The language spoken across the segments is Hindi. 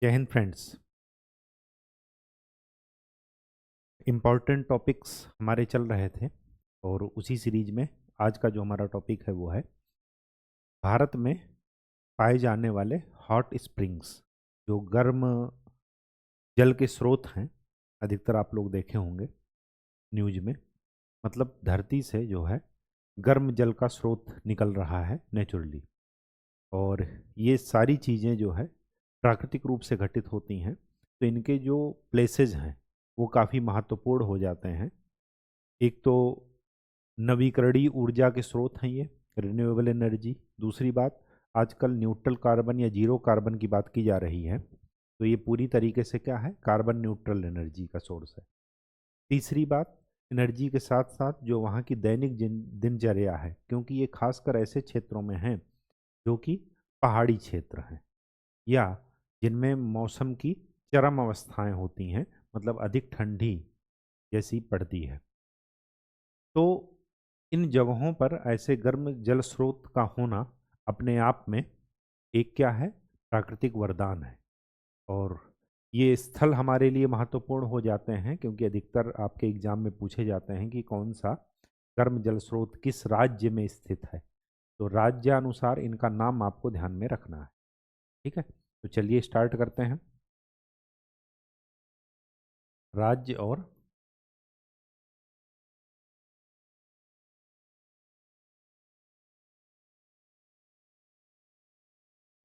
जय हिंद फ्रेंड्स। इम्पॉर्टेंट टॉपिक्स हमारे चल रहे थे और उसी सीरीज में आज का जो हमारा टॉपिक है वो है भारत में पाए जाने वाले हॉट स्प्रिंग्स, जो गर्म जल के स्रोत हैं। अधिकतर आप लोग देखे होंगे न्यूज में, मतलब धरती से जो है गर्म जल का स्रोत निकल रहा है नेचुरली। और ये सारी चीज़ें जो है प्राकृतिक रूप से घटित होती हैं, तो इनके जो प्लेसेस हैं वो काफ़ी महत्वपूर्ण हो जाते हैं। एक तो नवीकरणीय ऊर्जा के स्रोत हैं ये, रिन्यूएबल एनर्जी। दूसरी बात, आजकल न्यूट्रल कार्बन या जीरो कार्बन की बात की जा रही है, तो ये पूरी तरीके से क्या है, कार्बन न्यूट्रल एनर्जी का सोर्स है। तीसरी बात, एनर्जी के साथ साथ जो वहाँ की दैनिक दिनचर्या है, क्योंकि ये खासकर ऐसे क्षेत्रों में है जो कि पहाड़ी क्षेत्र हैं या जिनमें मौसम की चरम अवस्थाएं होती हैं, मतलब अधिक ठंडी जैसी पड़ती है। तो इन जगहों पर ऐसे गर्म जल स्रोत का होना अपने आप में एक क्या है, प्राकृतिक वरदान है। और ये स्थल हमारे लिए महत्वपूर्ण हो जाते हैं क्योंकि अधिकतर आपके एग्जाम में पूछे जाते हैं कि कौन सा गर्म जल स्रोत किस राज्य में स्थित है। तो राज्यानुसार इनका नाम आपको ध्यान में रखना है। ठीक है, तो चलिए स्टार्ट करते हैं। राज्य और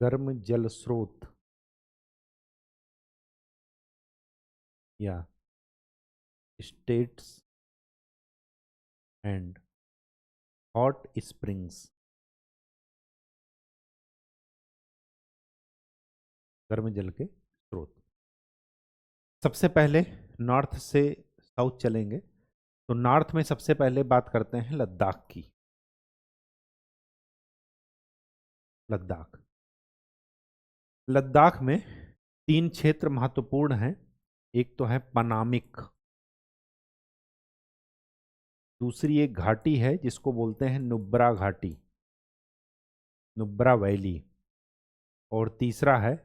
गर्म जल स्रोत या स्टेट्स एंड हॉट स्प्रिंग्स, गर्म जल के स्रोत। सबसे पहले नॉर्थ से साउथ चलेंगे, तो नॉर्थ में सबसे पहले बात करते हैं लद्दाख की। लद्दाख लद्दाख में तीन क्षेत्र महत्वपूर्ण हैं। एक तो है पनामिक, दूसरी एक घाटी है जिसको बोलते हैं नुब्रा घाटी, नुब्रा वैली, और तीसरा है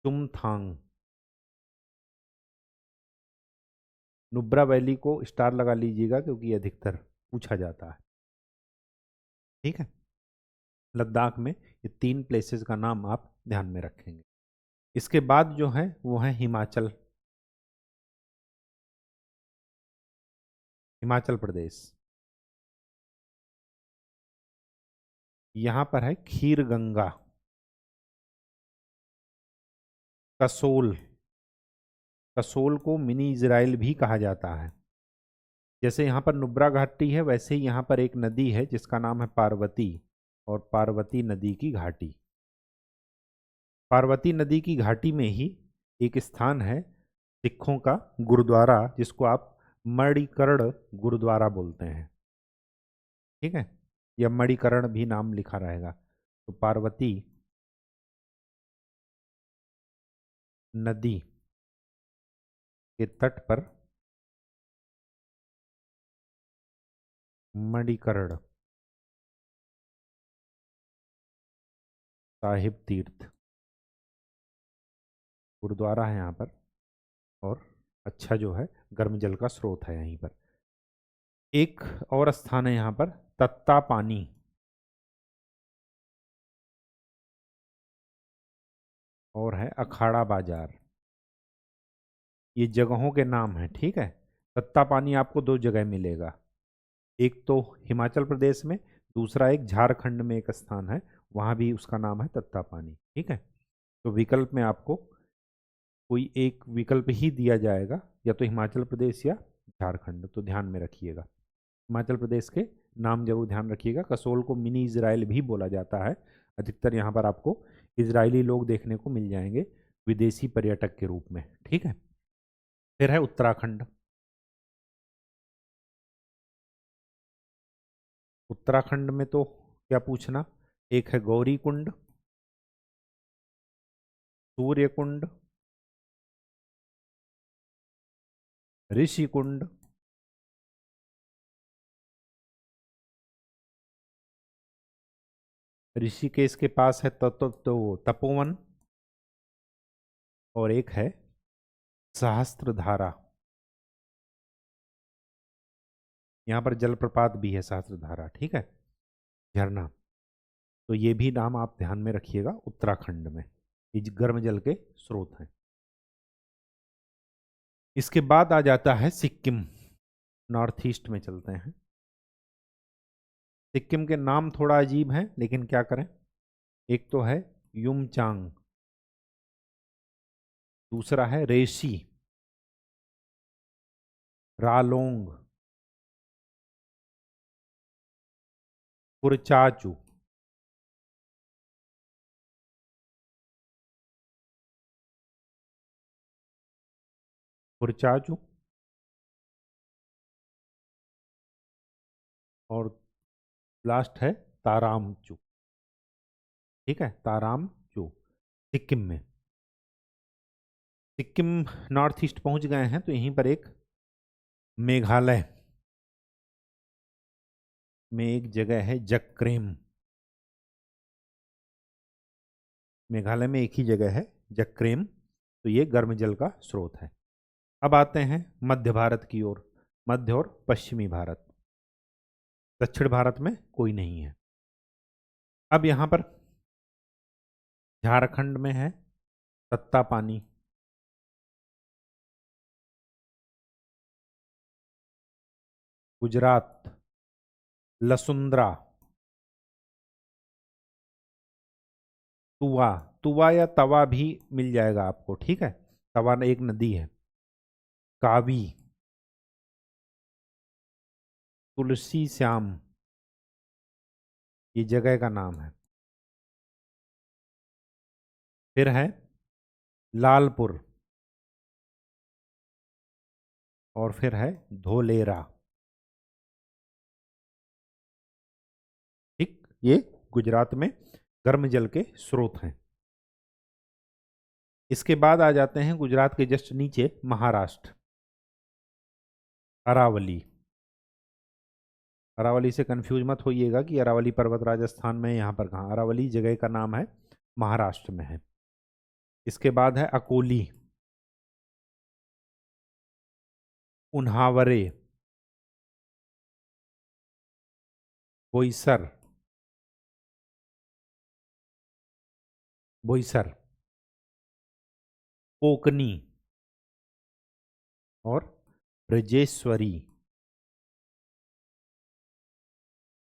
चुमथांग। नुब्रा वैली को स्टार लगा लीजिएगा क्योंकि ये अधिकतर पूछा जाता है। ठीक है, लद्दाख में ये तीन प्लेसेस का नाम आप ध्यान में रखेंगे। इसके बाद जो है वो है हिमाचल, हिमाचल प्रदेश। यहाँ पर है खीर गंगा, कसोल। कसोल को मिनी इजराइल भी कहा जाता है। जैसे यहाँ पर नुब्रा घाटी है, वैसे ही यहाँ पर एक नदी है जिसका नाम है पार्वती, और पार्वती नदी की घाटी। पार्वती नदी की घाटी में ही एक स्थान है सिखों का गुरुद्वारा, जिसको आप मणिकर्ण गुरुद्वारा बोलते हैं। ठीक है, या मणिकर्ण भी नाम लिखा रहेगा। तो पार्वती नदी के तट पर मणिकर्ण साहिब तीर्थ गुरुद्वारा है यहाँ पर, और अच्छा जो है गर्म जल का स्रोत है यहीं पर। एक और स्थान है यहाँ पर तत्ता पानी, और है अखाड़ा बाजार। ये जगहों के नाम हैं। ठीक है, तत्ता पानी आपको दो जगह मिलेगा, एक तो हिमाचल प्रदेश में, दूसरा एक झारखंड में एक स्थान है, वहाँ भी उसका नाम है तत्ता पानी। ठीक है, तो विकल्प में आपको कोई एक विकल्प ही दिया जाएगा, या तो हिमाचल प्रदेश या झारखंड, तो ध्यान में रखिएगा। हिमाचल प्रदेश के नाम जरूर ध्यान रखिएगा। कसोल को मिनी इजराइल भी बोला जाता है। अधिकतर यहाँ पर आपको इजरायली लोग देखने को मिल जाएंगे विदेशी पर्यटक के रूप में। ठीक है, फिर है उत्तराखंड। उत्तराखंड में तो क्या पूछना, एक है गौरी कुंड, सूर्य कुंड, ऋषि कुंड, ऋषिकेश के पास है तो तपोवन, और एक है सहस्त्रधारा। यहाँ पर जलप्रपात भी है सहस्त्रधारा, ठीक है, झरना। तो ये भी नाम आप ध्यान में रखिएगा, उत्तराखंड में ये गर्म जल के स्रोत हैं। इसके बाद आ जाता है सिक्किम, नॉर्थ ईस्ट में चलते हैं। सिक्किम के नाम थोड़ा अजीब हैं, लेकिन क्या करें। एक तो है युमचांग, दूसरा है रेशी, रालोंग, कुरचाचू, कुरचाचू और लास्ट है तारामचू, ठीक है, तारामचू, सिक्किम में। सिक्किम नॉर्थ ईस्ट पहुंच गए हैं तो यहीं पर एक मेघालय में एक जगह है जक्रेम। मेघालय में एक ही जगह है जक्रेम, तो ये गर्म जल का स्रोत है। अब आते हैं मध्य भारत की ओर, मध्य और पश्चिमी भारत। दक्षिण भारत में कोई नहीं है। अब यहाँ पर झारखंड में है तत्तापानी, गुजरात लसुंद्रा, तुवा, तुवा या तवा भी मिल जाएगा आपको, ठीक है, तवा एक नदी है, कावी, तुलसी श्याम, ये जगह का नाम है। फिर है लालपुर, और फिर है धोलेरा, ठीक, ये गुजरात में गर्म जल के स्रोत हैं। इसके बाद आ जाते हैं गुजरात के जस्ट नीचे महाराष्ट्र, अरावली। अरावली से कंफ्यूज मत होइएगा कि अरावली पर्वत राजस्थान में, यहाँ पर कहाँ, अरावली जगह का नाम है, महाराष्ट्र में है। इसके बाद है अकोली, उन्हावरे, बोईसर, बोईसर, कोकनी और ब्रजेश्वरी,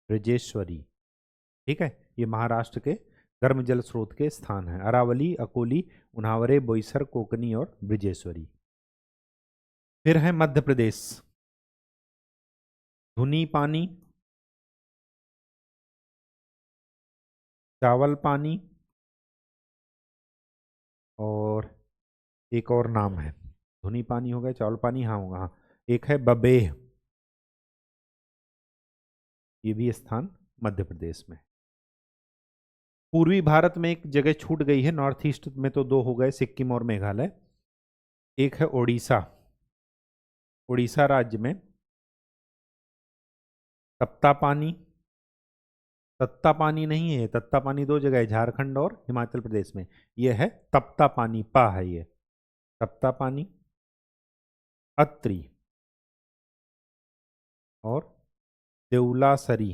ब्रजेश्वरी, ठीक है, ये महाराष्ट्र के गर्म जल स्रोत के स्थान हैं। अरावली, अकोली, उन्हावरे, बोईसर, कोकनी और ब्रजेश्वरी। फिर है मध्य प्रदेश, धुनी पानी, चावल पानी, और एक और नाम है, धुनी पानी हो गया, चावल पानी, हाँ होगा, हाँ, एक है बबेह, ये भी स्थान मध्य प्रदेश में। पूर्वी भारत में एक जगह छूट गई है, नॉर्थ ईस्ट में तो दो हो गए, सिक्किम और मेघालय। एक है ओडिशा, उड़ीसा राज्य में तप्तापानी, तत्तापानी नहीं है, तत्तापानी दो जगह है, झारखंड और हिमाचल प्रदेश में। ये है तप्तापानी, पा है ये, तप्तापानी, अत्रि और देउलासरी,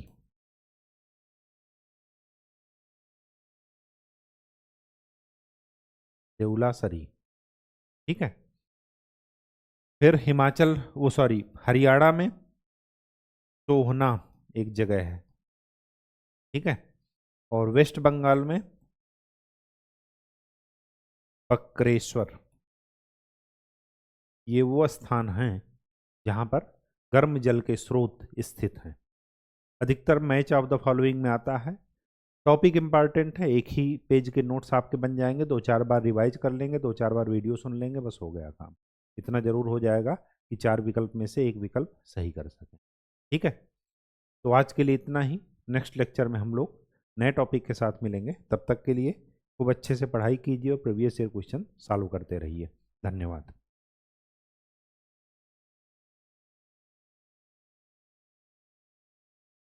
देउलासरी, ठीक है। फिर हिमाचल, वो सॉरी, हरियाणा में सोहना एक जगह है, ठीक है, और वेस्ट बंगाल में बक्रेश्वर। ये वो स्थान हैं जहां पर गर्म जल के स्रोत स्थित हैं। अधिकतर मैच ऑफ द फॉलोइंग में आता है। टॉपिक इंपॉर्टेंट है, एक ही पेज के नोट्स आपके बन जाएंगे, 2-4 बार रिवाइज कर लेंगे, 2-4 बार वीडियो सुन लेंगे, बस हो गया काम। इतना जरूर हो जाएगा कि 4 विकल्प में से एक विकल्प सही कर सकें, ठीक है। तो आज के लिए इतना ही। नेक्स्ट लेक्चर में हम लोग नए टॉपिक के साथ मिलेंगे। तब तक के लिए खूब अच्छे से पढ़ाई कीजिए और प्रीवियस ईयर क्वेश्चन सॉल्व करते रहिए। धन्यवाद।